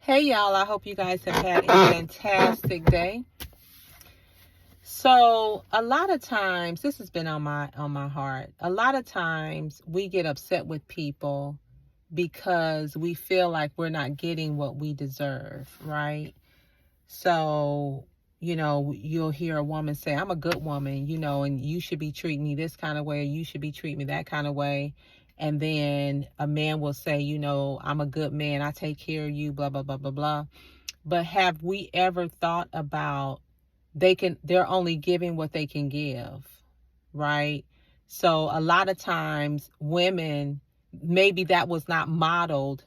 Hey y'all, I hope you guys have had a fantastic day. So a lot of times, this has been on my heart. A lot of times we get upset with people because we feel like we're not getting what we deserve, right? So, you'll hear a woman say, I'm a good woman, and you should be treating me this kind of way, or you should be treating me that kind of way. And then a man will say, I'm a good man, I take care of you, blah, blah, blah, blah, blah. But have we ever thought about they're only giving what they can give, right? So a lot of times women, maybe that was not modeled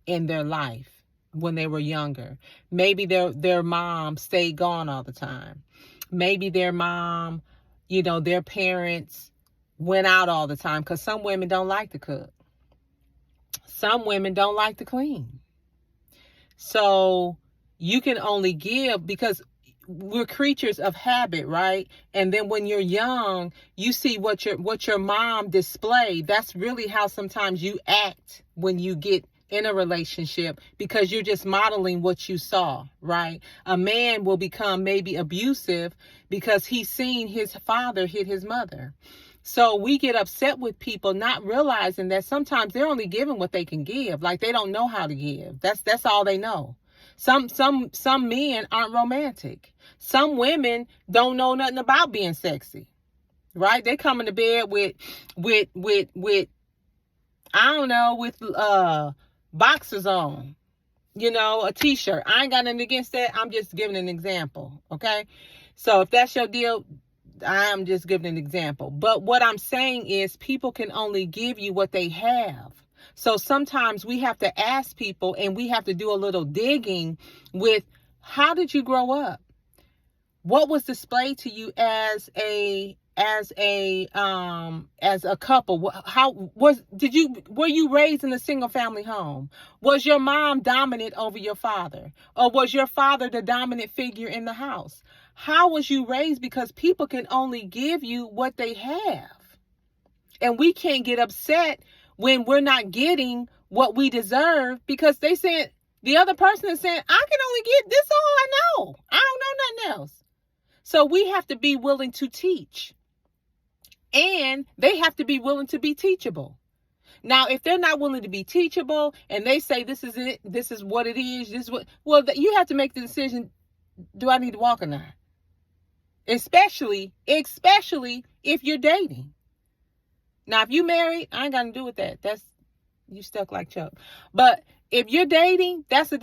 in their life when they were younger. Maybe their mom stayed gone all the time. Maybe their mom, their parents went out all the time, because some women don't like to cook. Some women don't like to clean. So you can only give because we're creatures of habit, right? And then when you're young, you see what your mom displayed. That's really how sometimes you act when you get in a relationship, because you're just modeling what you saw, right? A man will become maybe abusive because he's seen his father hit his mother. So we get upset with people not realizing that sometimes they're only giving what they can give. Like, they don't know how to give. That's all they know. Some men aren't romantic. Some women don't know nothing about being sexy, right? They come into bed with I don't know, with boxers on, a t-shirt. I ain't got nothing against that. I'm just giving an example, okay? So if that's your deal, I'm just giving an example. But what I'm saying is, people can only give you what they have. So sometimes we have to ask people, and we have to do a little digging with, how did you grow up? What was displayed to you as a couple? Were you raised in a single family home? Was your mom dominant over your father? Or was your father the dominant figure in the house? How was you raised? Because people can only give you what they have. And we can't get upset when we're not getting what we deserve, because the other person is saying, I can only get this, all I know. I don't know nothing else. So we have to be willing to teach. And they have to be willing to be teachable. Now, if they're not willing to be teachable and they say, this is it, this is what it is, you have to make the decision, do I need to walk or not? Especially if you're dating. Now, if you married, I ain't got to do with that. You stuck like Chuck. But if you're dating, that's a